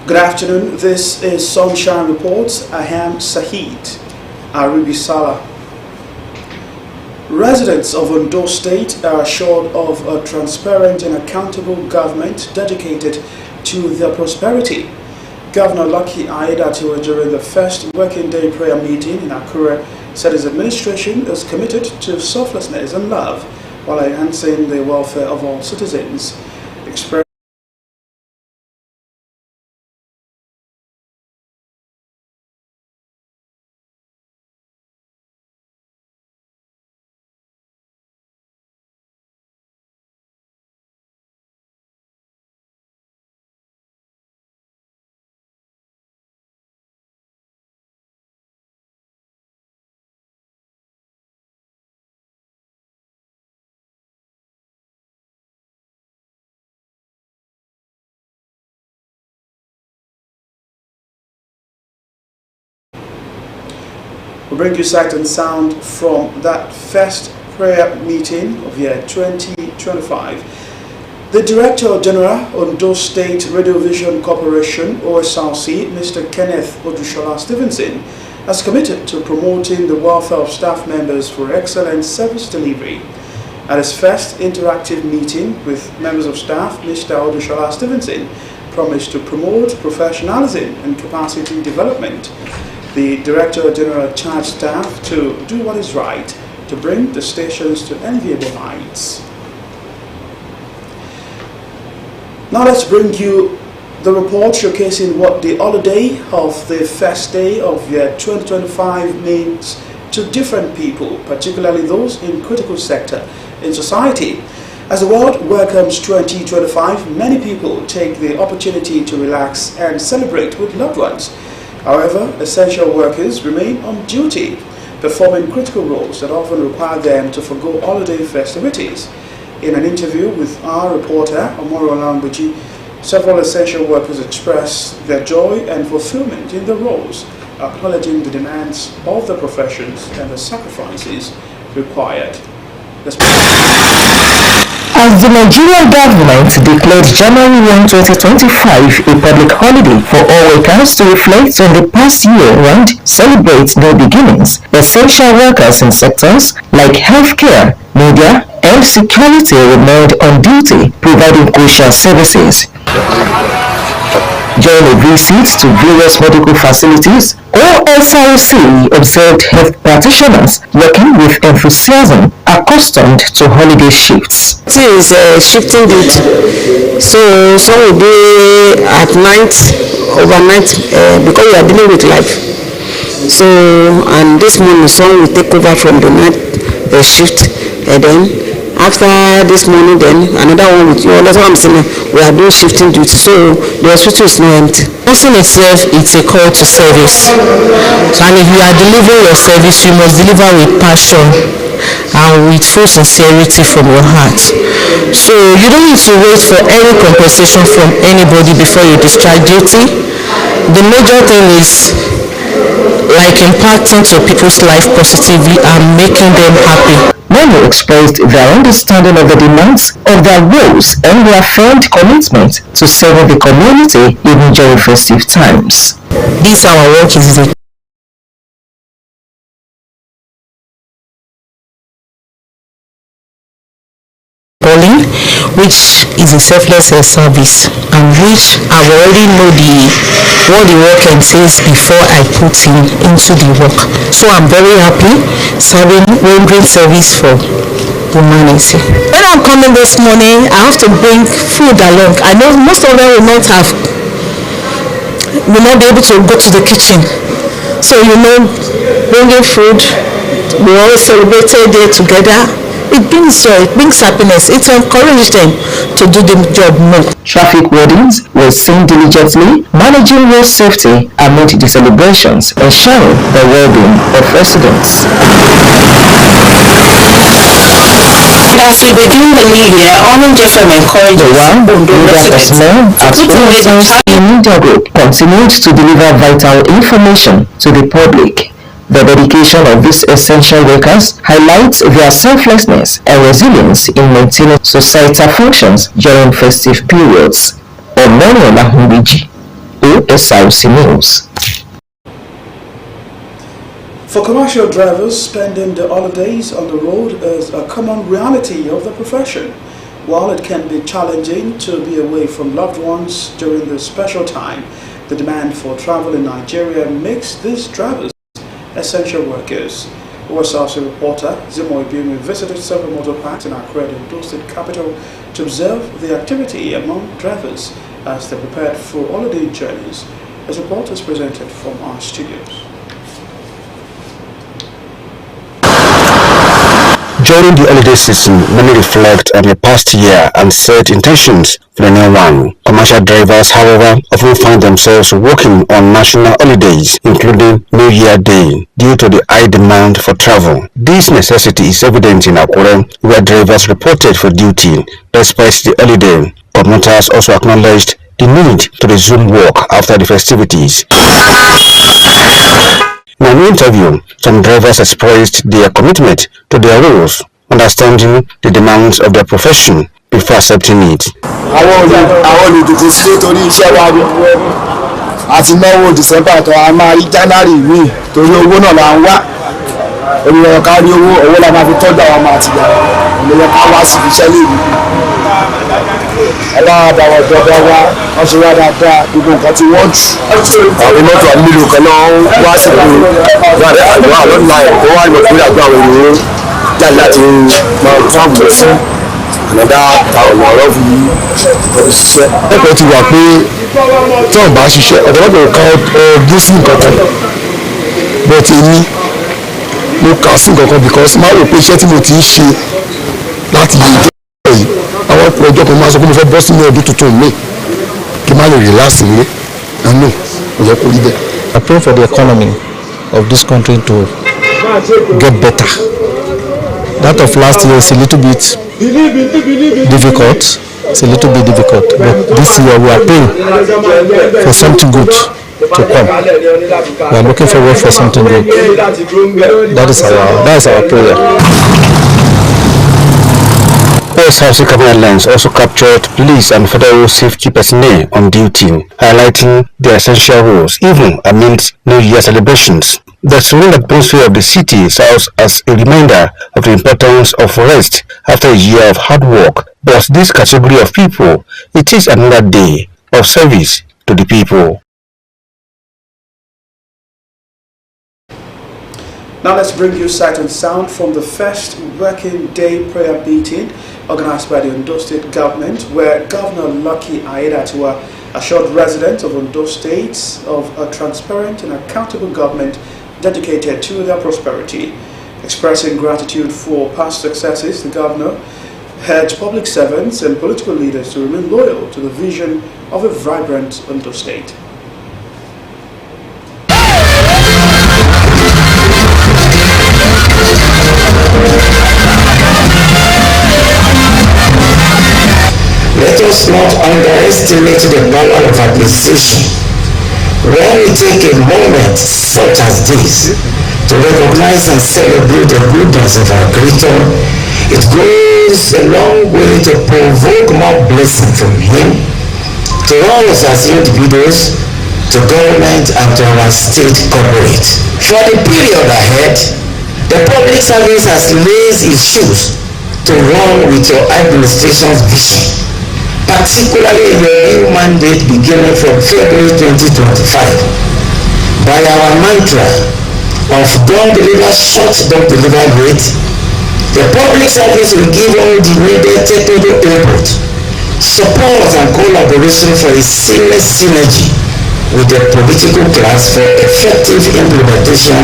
Good afternoon. This is Sunshine Reports. I am Sahid Arubisala. Residents of Ondo State are assured of a transparent and accountable government dedicated to their prosperity. Governor Lucky Aiyedatiwa, during the first working day prayer meeting in Akure, said his administration is committed to selflessness and love while enhancing the welfare of all citizens. We bring you sight and sound from that first prayer meeting of year 2025. The Director General, Ondo State Radio Vision Corporation, Osrc, Mr. Kenneth Odushola Stevenson, has committed to promoting the welfare of staff members for excellent service delivery. At his first interactive meeting with members of staff, Mr. Odushola Stevenson promised to promote professionalism and capacity development. The Director General charged staff to do what is right to bring the stations to enviable heights. Now let's bring you the report showcasing what the holiday of the first day of year 2025 means to different people, particularly those in critical sector in society. As the world welcomes 2025, many people take the opportunity to relax and celebrate with loved ones. However, essential workers remain on duty, performing critical roles that often require them to forgo holiday festivities. In an interview with our reporter, Omoro Lambuji, several essential workers expressed their joy and fulfillment in their roles, acknowledging the demands of the professions and the sacrifices required. As the Nigerian government declared January 1, 2025 a public holiday for all workers to reflect on the past year and celebrate new beginnings, essential workers in sectors like healthcare, media, and security remained on duty, providing crucial services. During a visit to various medical facilities, Osrc observed health practitioners working with enthusiasm, accustomed to holiday shifts. It is shifting duty, so some will be at night, overnight, because we are dealing with life. So, and this morning some will take over from the night shift, and then after this morning, then another one with you. That's what I'm saying. We are doing shifting duty, so the hospital is not empty. Nursing itself, it's a call to service, and if you are delivering your service, you must deliver with passion and with full sincerity from your heart. So you don't need to wait for any compensation from anybody before you discharge duty. The major thing is like impacting to people's life positively and making them happy. Many expressed their understanding of the demands of their roles and their firm commitment to serving the community even during festive times. This our work is the calling, which is a selfless service, and which I already know what the work entails before I put into the work. So I'm very happy rendering service for humanity. When I'm coming this morning, I have to bring food along. I know most of them will not be able to go to the kitchen. So bringing food, we all celebrated there together. It brings joy, it brings happiness, it encourages them to do the job more. Traffic wardens were seen diligently managing road safety amid the celebrations, ensuring the well-being of residents. As we begin the new year, Orange FM encouraged the media personnel as well as the media group continued to deliver vital information to the public. The dedication of these essential workers highlights their selflessness and resilience in maintaining societal functions during festive periods. Omoro Lahunbiji, Osrc News. For commercial drivers, spending the holidays on the road is a common reality of the profession. While it can be challenging to be away from loved ones during this special time, the demand for travel in Nigeria makes these drivers essential workers. Osrc reporter Zimo Ibumi visited several motor parks in Accra, the Ondo State capital, to observe the activity among drivers as they prepared for holiday journeys. His report is presented from our studios. During the holiday season, many reflect on the past year and set intentions for the new one. Commercial drivers, however, often find themselves working on national holidays, including New Year Day, due to the high demand for travel. This necessity is evident in Akure, where drivers reported for duty despite the holiday. Commuters also acknowledged the need to resume work after the festivities. In an interview, some drivers expressed their commitment to their roles, understanding the demands of their profession before accepting it. Àwọn olùdókòwò sílé torí iṣẹ́ wa ni àti náwó December tó a máa rí January míì torí owó náà là ń wá. Olùyọ̀ ká rí owó la máa fi tọ́jú àwọn ọmọ àtìyá. Olùyọ̀ ká wá sí iṣẹ́ léwu. Ẹ bá àbàwọ̀ ìjọba wa, wọ́n ṣe wá dáadáa, gbogbo nǹkan tí wọ́n jù. Àwọn mọ́tò àmúlò kan náà wá sí ìlú ìgbàdé àgbà àwọn ọ̀nà ẹ̀kọ́ wá yọ̀ fún àgbà àwọn ènìyàn jáde láti máa fáàmù fún ànádá táwọn ọ̀rọ̀ fi ọdún ṣiṣẹ́. Ẹ̀kọ́ ti wà pé tí wọ́n bá ṣiṣẹ́ ọ̀dọ́gbọ̀n kan ọdún sí nǹkan kan bẹ́ẹ̀ ti ní mo kà sí nǹkan kan because máa rò pé iṣẹ́ tí mo ti ń ṣe láti yẹ ìjọba yìí àwọn ọkùnrin ọjọ́ kan máa sọ pé mo fẹ́ bọ́ sínú ọdún tuntun mi kí n má lè relax nílé àánú ọ̀yọ́ kò rí bẹ́ẹ̀. I pray for the economy of this country to get better. That of last year is a little bit difficult. It's a little bit difficult, but this year we are praying for something good to come. We are looking forward for something good. That is our prayer. Osrc camera lens also captured police and federal safety personnel on duty, highlighting their essential roles even amidst New Year celebrations. The serene atmosphere of the city serves as a reminder of the importance of rest after a year of hard work. But this category of people, it is another day of service to the people. Now let's bring you sight and sound from the first working day prayer meeting organized by the Ondo State government, where Governor Lucky Aiyedatiwa assured residents of Ondo State of a transparent and accountable government dedicated to their prosperity. Expressing gratitude for past successes, the governor urged public servants and political leaders to remain loyal to the vision of a vibrant Ondo State. Let us not underestimate the power of administration. When we take a moment such as this to recognize and celebrate the goodness of our Creator, it goes a long way to provoke more blessing from Him, to us as individuals, to government and to our state corporate. For the period ahead, the public service has laid its shoes to run with your administration's vision, particularly in the new mandate beginning from February 2025. By our mantra of don't deliver short, don't deliver late, the public service will give all the needed technical input, support and collaboration for a seamless synergy with the political class for effective implementation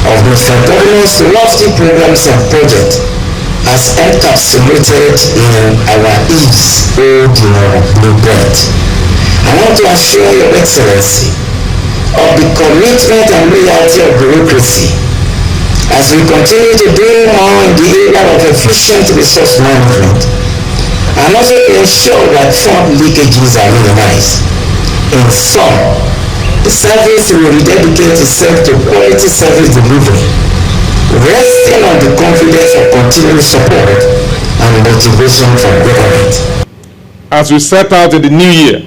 of Mr. Governor's lofty programs and projects as encapsulated in our EVE's Old Blueprint. I want to assure Your Excellency of the commitment and loyalty of bureaucracy as we continue to do more in the area of efficient resource management and also ensure that fund leakages are minimized. In sum, the service will rededicate itself to quality service delivery, resting on the confidence of continued support and motivation from government. As we set out in the new year,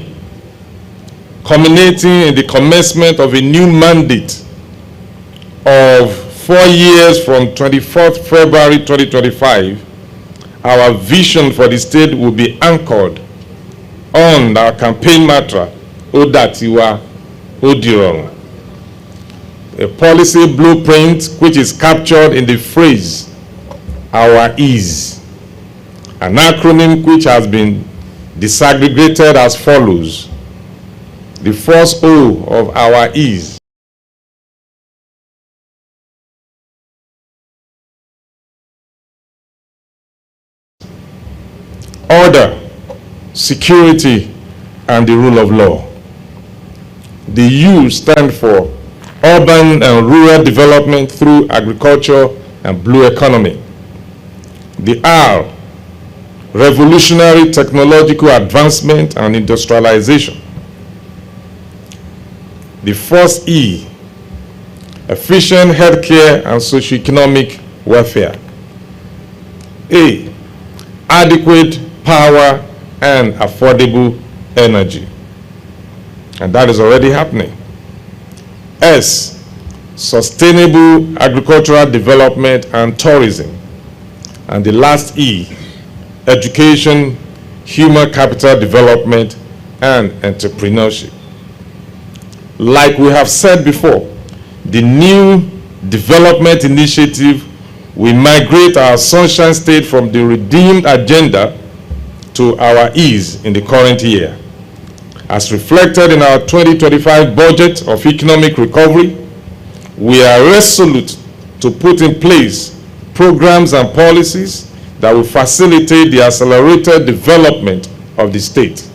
culminating in the commencement of a new mandate of 4 years from 24th February 2025, our vision for the state will be anchored on our campaign mantra, Odatiwa Odirorun, a policy blueprint which is captured in the phrase, our ease, an acronym which has been disaggregated as follows. The first O of our ease order, security, and the rule of law. The U stand for urban and rural development through agriculture and blue economy. The R, revolutionary technological advancement and industrialization. The first E, efficient healthcare and socioeconomic welfare. A, adequate power and affordable energy. And that is already happening. S, sustainable agricultural development and tourism. And the last E, education, human capital development, and entrepreneurship. Like we have said before, the new development initiative will migrate our sunshine state from the redeemed agenda to our ease in the current year. As reflected in our 2025 budget of economic recovery, we are resolute to put in place programs and policies that will facilitate the accelerated development of the state.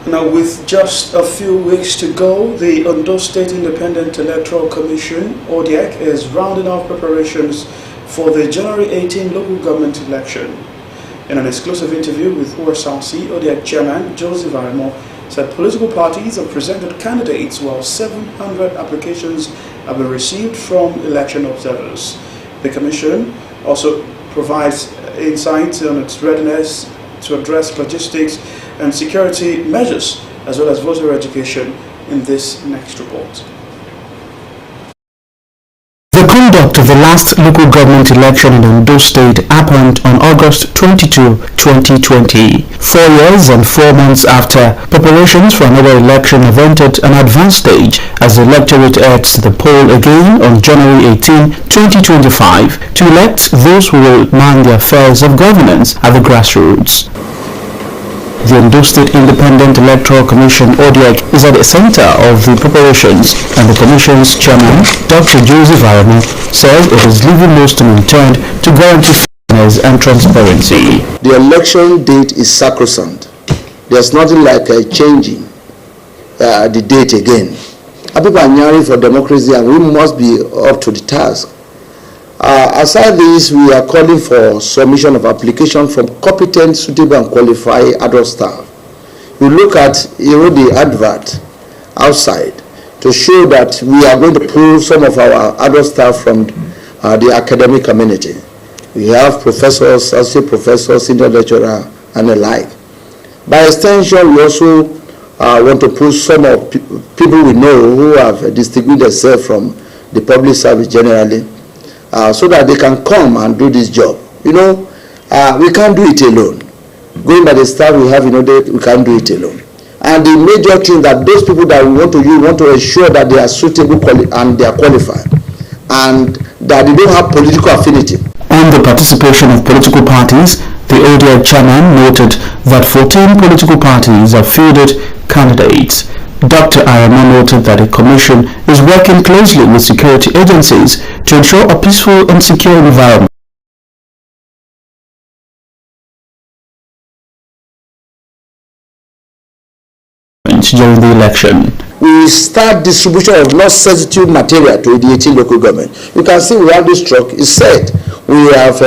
Now, with just a few weeks to go, the Ondo State Independent Electoral Commission, ODEC, is rounding off preparations for the January 18 local government election. In an exclusive interview with Osrc, ODEC Chairman Joseph Aremo said political parties have presented candidates while 700 applications have been received from election observers. The Commission also provides insights on its readiness to address logistics and security measures, as well as voter education, in this next report. The conduct of the last local government election in Ondo State happened on August 22, 2020. 4 years and 4 months after, preparations for another election have entered an advanced stage as the electorate heads to the poll again on January 18, 2025 to elect those who will man the affairs of governance at the grassroots. The Ondo State Independent Electoral Commission, ODEC, is at the center of the preparations, and the Commission's chairman, Dr. Joseph Aremo, says it is leaving most unturned to guarantee fairness and transparency. The election date is sacrosanct. There's nothing like changing the date again. People are yearning for democracy, and we must be up to the task. Aside this, we are calling for submission of application from competent, suitable, and qualified adult staff. We look at the advert outside to show that we are going to pull some of our adult staff from the academic community. We have professors, associate professors, senior lecturer, and the like. By extension, we also want to pull some of people we know who have distinguished themselves from the public service generally, so that they can come and do this job. We can't do it alone. Going by the staff we have, we can't do it alone. And the major thing that those people that we want to use want to ensure that they are suitable and they are qualified, and that they don't have political affinity. On the participation of political parties, the ODEC chairman noted that 14 political parties have fielded candidates. Dr. Aremo noted that the Commission is working closely with security agencies to ensure a peaceful and secure environment during the election. We start distribution of non-sensitive material to the 18 local government. You can see we have this truck. It's set. We have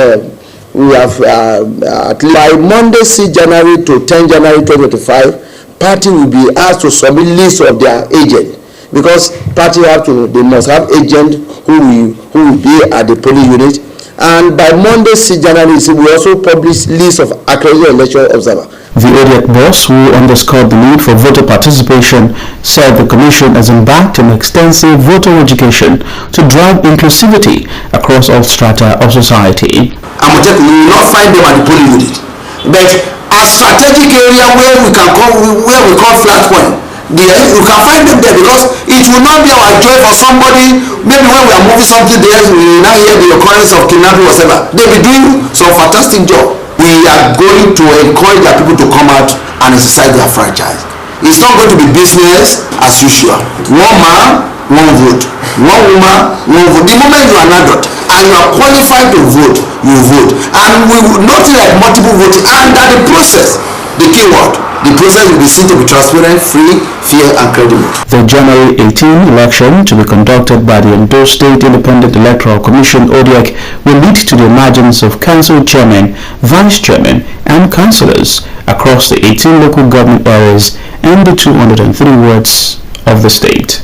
by Monday 6 January to 10 January 2025. Party will be asked to submit list of their agent, because party they must have agent who will be at the polling unit. And by Monday 6 January, we also publish list of accredited election observer. The ODEC boss, who underscored the need for voter participation, said the commission has embarked on extensive voter education to drive inclusivity across all strata of society. Amotek will not find them at the polling unit, but a strategic area where we call flat point, you can find them there, because it will not be our joy for somebody, maybe when we are moving something there, we will now hear the occurrence of kidnapping, whatever. They will be doing some fantastic job. We are going to encourage our people to come out and exercise their franchise. It's not going to be business as usual. One man, one vote. One woman, one vote. The moment you are an adult and you are qualified to vote, you vote. And we will nothing like multiple voting. And that the process, the keyword, the process will be seen to be transparent, free, fair, and credible. The January 18 election, to be conducted by the Ondo State Independent Electoral Commission (ODEC), will lead to the emergence of council chairmen, vice chairmen, and councillors across the 18 local government areas and the 203 wards of the state.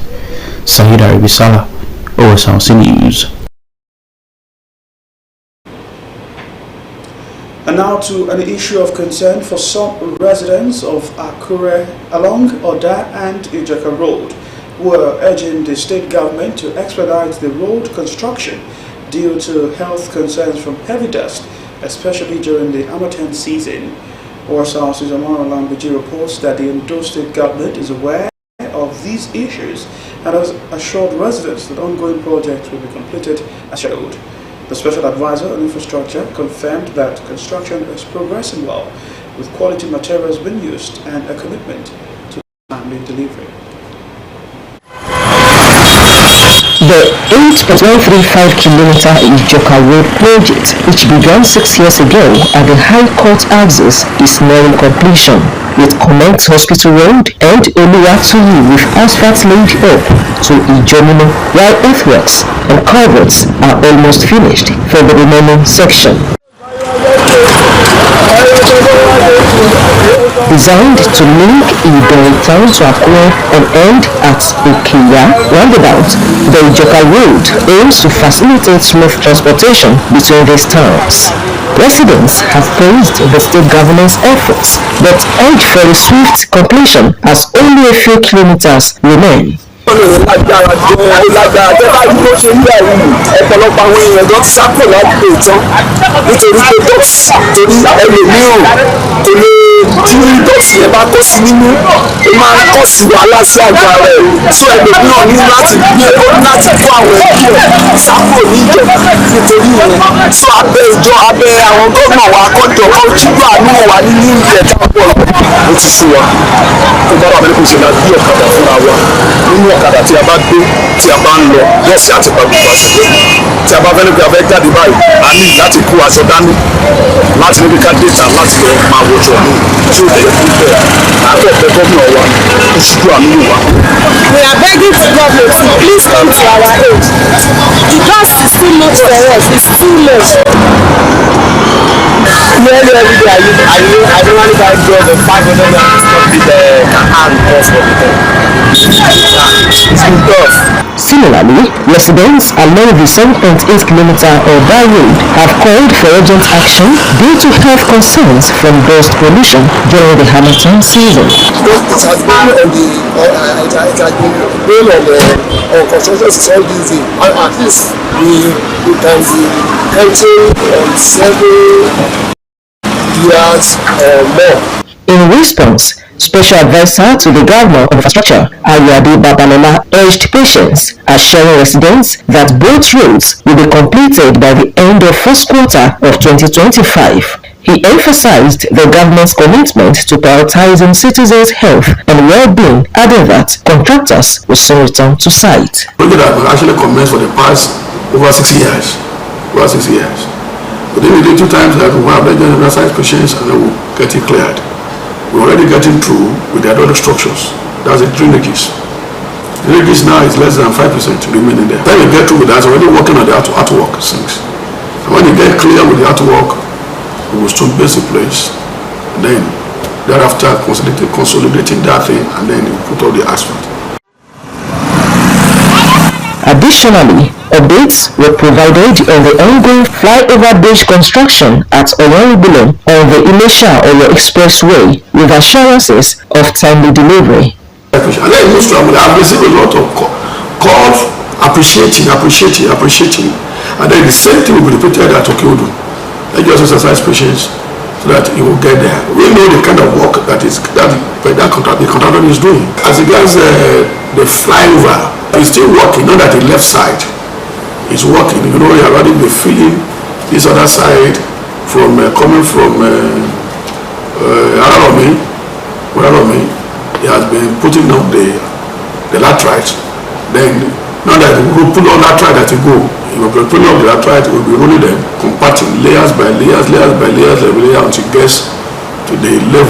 Sahid Aribisala, Osrc News. And now to an issue of concern for some residents of Akure along Oda and Ijaka Road, who are urging the state government to expedite the road construction due to health concerns from heavy dust, especially during the Amatem season. Osrc's Amara Lambeji reports that the Ondo state government is aware of these issues and has assured residents that ongoing projects will be completed as scheduled. The Special Advisor on Infrastructure confirmed that construction is progressing well, with quality materials being used and a commitment to timely delivery. The 8.135-kilometer Ijoka Road project, which began 6 years ago at the High Court axis, is nearing completion, with Comment Hospital Road and Oluwatoyi with asphalt laid up to Ijomino, while earthworks and culverts are almost finished for the remaining section. Designed to link Idorin town to Akure and end at Okeya roundabout, the Ijoka Road aims to facilitate smooth transportation between these towns. Residents have praised the state government's efforts, but urged for a swift completion as only a few kilometers remain. tí dọ̀tí yẹn bá kó sí nínú ó máa ń kó sí wàhálà sí àgbà rẹ̀ tí ẹlòmíràn ní láti gbé láti kó àwọn ẹbí rẹ̀ sápò níjọba nítorí yẹn tí abẹ́ ìjọ abẹ́ àwọn gómìnà wa kọjọ kan ṣíjú àánú wà nínú ilẹ̀ táwọn ó ti sú wa tó bá wà lẹ́kọ̀ọ́ ìṣẹ̀lẹ̀ bí ọ̀kadà fúnra wa nínú ọ̀kadà tí a bá gbé tí a bá ń lọ bọ́ọ̀sì àti pàgbọ́ àṣẹ tí a bá fẹ́ níbi abẹ́ jáde báyìí a ní láti kó aṣọ dání láti níbi ká dé ta láti lọ máa wọjọ ní tí ó tẹ̀lé fún bẹ́ẹ̀ àtọ̀tẹ̀ gómìnà wa ó ṣíjú àánú wà. We are begging the government to please come to our aid. The cost is too much for us, it's too much. Nearly every day I normally buy drugs of 500 naira to stop the hand cost of it. It's been tough. Similarly, residents along the 7.8-kilometer Oba Road have called for urgent action due to health concerns from dust pollution during the Hamilton season. It has been on construction is all busy, and at least we can be entering on 7 years or more. In response, Special Advisor to the Governor of Infrastructure, Ayade Babalola, urged patience, assuring residents that both roads will be completed by the end of first quarter of 2025. He emphasized the government's commitment to prioritizing citizens' health and well-being, adding that contractors will soon return to site. The project has actually commenced for the past over 6 years. But then we did 2 times that we have the site questions and then we'll get it cleared. We're already getting through with the other structures. That's the drainages. The drainages now is less than 5% remaining there. Then we get through with that, already working on the artwork things. And when you get clear with the artwork, we will soon base the place. And then thereafter consolidating that thing and then you put all the asphalt. Additionally, Updates were provided on the ongoing flyover bridge construction at Oyoribulon on the Ilesha-Oyo Expressway with assurances of timely delivery. And then I've received a lot of calls appreciating. And then the same thing will be repeated at Okiodu. I just exercise patience so that you will get there. We know the kind of work that the contractor is doing. As regards the flyover, he's still working, not at the left side. He's working, you know, he already been feeling this other side from coming from Araromi. He has been putting up the laterite. Then, now that we will pull on laterite that he go, he will be pulling up the laterite, we will be rolling them, compacting layers by layers until it gets to the level.